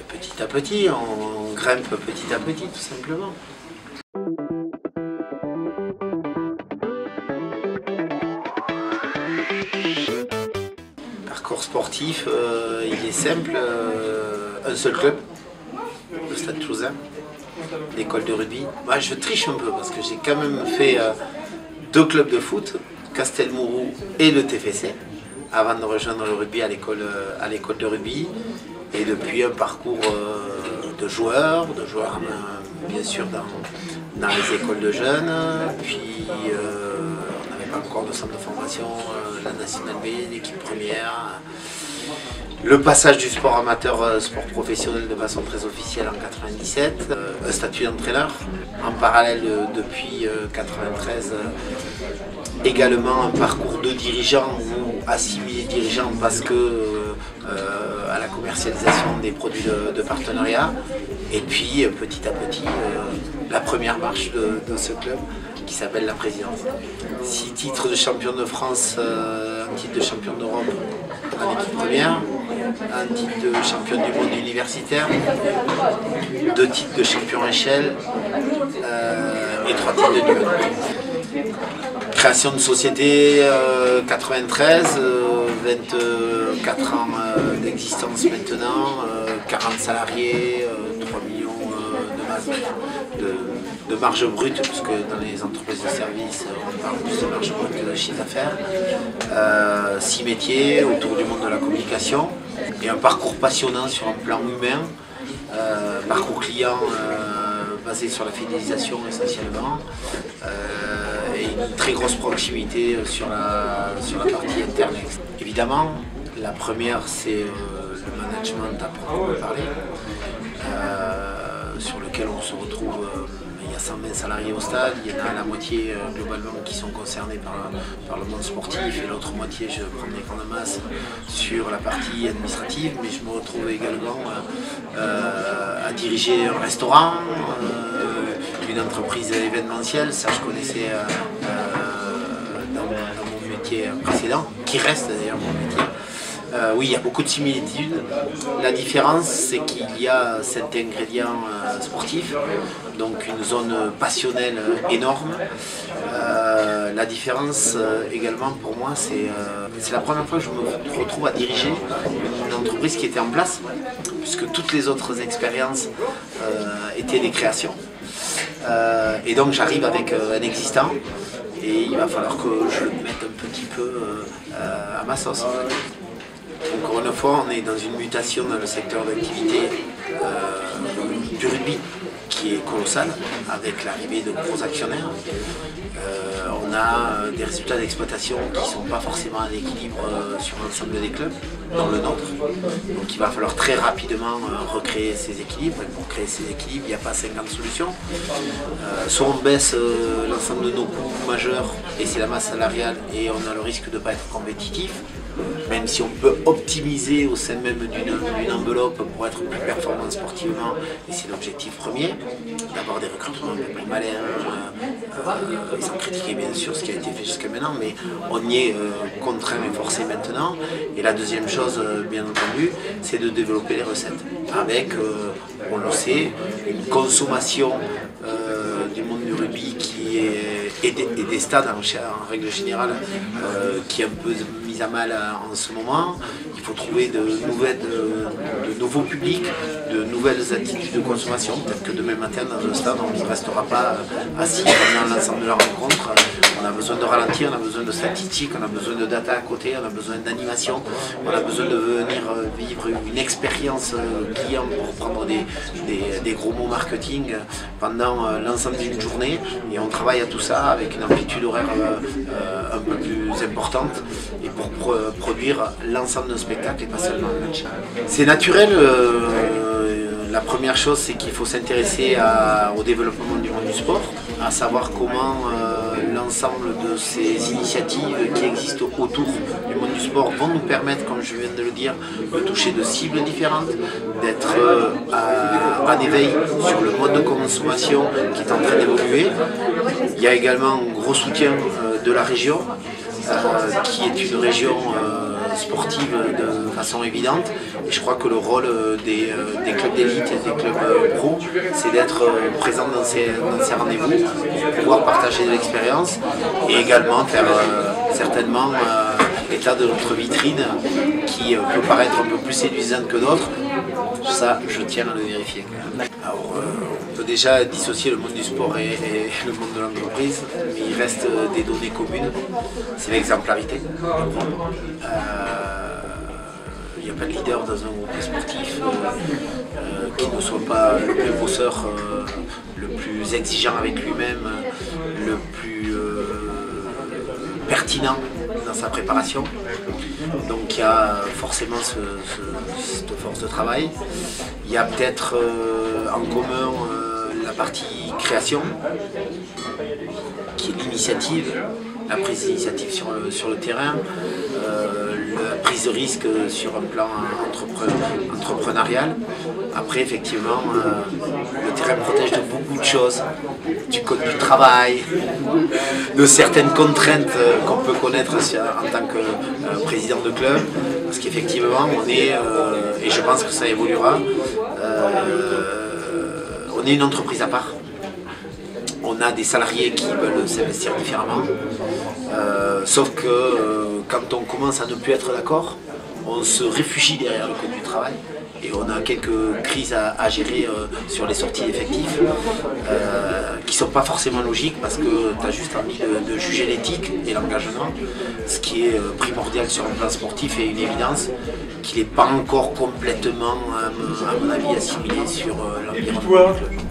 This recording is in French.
Petit à petit, on grimpe petit à petit, tout simplement. Parcours sportif, il est simple, un seul club, le Stade Toulousain, l'école de rugby. Moi, je triche un peu parce que j'ai quand même fait 2 clubs de foot, Castelmourou et le TFC, avant de rejoindre le rugby à l'école de rugby. Et depuis un parcours de joueurs bien sûr dans les écoles de jeunes, puis on n'avait pas encore de centre de formation, la Nationale B, l'équipe première. Le passage du sport amateur sport professionnel de façon très officielle en 97, un statut d'entraîneur. En parallèle depuis 93, également un parcours de dirigeant ou assimilé dirigeant parce que à la commercialisation des produits de partenariat. Et puis petit à petit, la première marche de ce club qui s'appelle la présidence. 6 titres de champion de France, un titre de champion d'Europe en équipe première, un titre de champion du monde universitaire, 2 titres de champion échelle et 3 titres de niveau. Création de société 93, 24 ans d'existence maintenant, 40 salariés, 3 millions de marge brute, puisque dans les entreprises de services, on parle plus de marge brute que de chiffre d'affaires. 6 métiers autour du monde de la communication et un parcours passionnant sur un plan humain, parcours client basé sur la fidélisation essentiellement. Et une très grosse proximité sur la partie interne. Évidemment, la première c'est le management à proprement parler, sur lequel on se retrouve, il y a 120 salariés au stade, il y en a la moitié globalement qui sont concernés par le monde sportif et l'autre moitié, je prends des grandes masses sur la partie administrative, mais je me retrouve également à diriger un restaurant, une entreprise événementielle, ça je connaissais dans mon métier précédent, qui reste d'ailleurs mon métier. Oui, il y a beaucoup de similitudes. La différence, c'est qu'il y a cet ingrédient sportif, donc une zone passionnelle énorme. La différence également pour moi, c'est la première fois que je me retrouve à diriger une entreprise qui était en place, puisque toutes les autres expériences étaient des créations. Et donc j'arrive avec un existant et il va falloir que je le mette un petit peu à ma sauce. Encore une fois, on est dans une mutation dans le secteur d'activité du rugby qui est colossale avec l'arrivée de gros actionnaires. On a des résultats d'exploitation qui ne sont pas forcément à l'équilibre sur l'ensemble des clubs, dont le nôtre. Donc il va falloir très rapidement recréer ces équilibres. Et pour créer ces équilibres, il n'y a pas 50 solutions. Soit on baisse l'ensemble de nos coûts majeurs, et c'est la masse salariale, et on a le risque de ne pas être compétitif. Même si on peut optimiser au sein même d'une enveloppe pour être plus performant sportivement, et c'est l'objectif premier, d'avoir des recrutements un peu plus malins, sans critiquer bien sûr ce qui a été fait jusqu'à maintenant, mais on y est contraint et forcé maintenant. Et la deuxième chose, bien entendu, c'est de développer les recettes, avec, on le sait, une consommation du monde du rugby et des stades en règle générale qui est un peu mise à mal en ce moment. Il faut trouver de nouveaux publics, de nouvelles attitudes de consommation. Peut-être que demain matin dans le stade on ne restera pas assis pendant l'ensemble de la rencontre. On a besoin de ralentir, on a besoin de statistiques, on a besoin de data à côté, on a besoin d'animation, on a besoin de venir vivre une expérience client pour prendre des gros mots marketing pendant l'ensemble d'une journée, et on travaille à tout ça avec une amplitude horaire un peu plus importante et pour produire l'ensemble d'un spectacle et pas seulement le match. C'est naturel. La première chose, c'est qu'il faut s'intéresser au développement du monde du sport, à savoir comment l'ensemble de ces initiatives qui existent autour du monde du sport vont nous permettre, comme je viens de le dire, de toucher de cibles différentes, d'être en éveil sur le mode de consommation qui est en train d'évoluer. Il y a également un gros soutien de la région, qui est une région sportive de façon évidente. Et je crois que le rôle des clubs d'élite et des clubs pro, c'est d'être présent dans ces rendez-vous, pour pouvoir partager de l'expérience et également faire certainement l'état de notre vitrine qui peut paraître un peu plus séduisante que d'autres. Ça, je tiens à le vérifier. Alors, on peut déjà dissocier le monde du sport et le monde de l'entreprise, mais il reste des données communes, c'est l'exemplarité. Il n'y a pas de leader dans un groupe sportif qui ne soit pas le plus bosseur, le plus exigeant avec lui-même, le plus pertinent dans sa préparation. Donc il y a forcément cette force de travail. Il y a peut-être en commun la partie création, qui est l'initiative, la prise d'initiative sur le terrain, la prise de risque sur un plan entrepreneurial. Après, effectivement, le terrain protège de beaucoup de choses, du code du travail, de certaines contraintes qu'on peut connaître en tant que président de club, parce qu'effectivement, on est, et je pense que ça évoluera, on est une entreprise à part. On a des salariés qui veulent s'investir différemment, sauf que quand on commence à ne plus être d'accord, on se réfugie derrière le code du travail et on a quelques crises à gérer sur les sorties d'effectifs qui ne sont pas forcément logiques parce que tu as juste envie de juger l'éthique et l'engagement, ce qui est primordial sur un plan sportif et une évidence qui n'est pas encore complètement, à mon avis, assimilé sur l'environnement du club.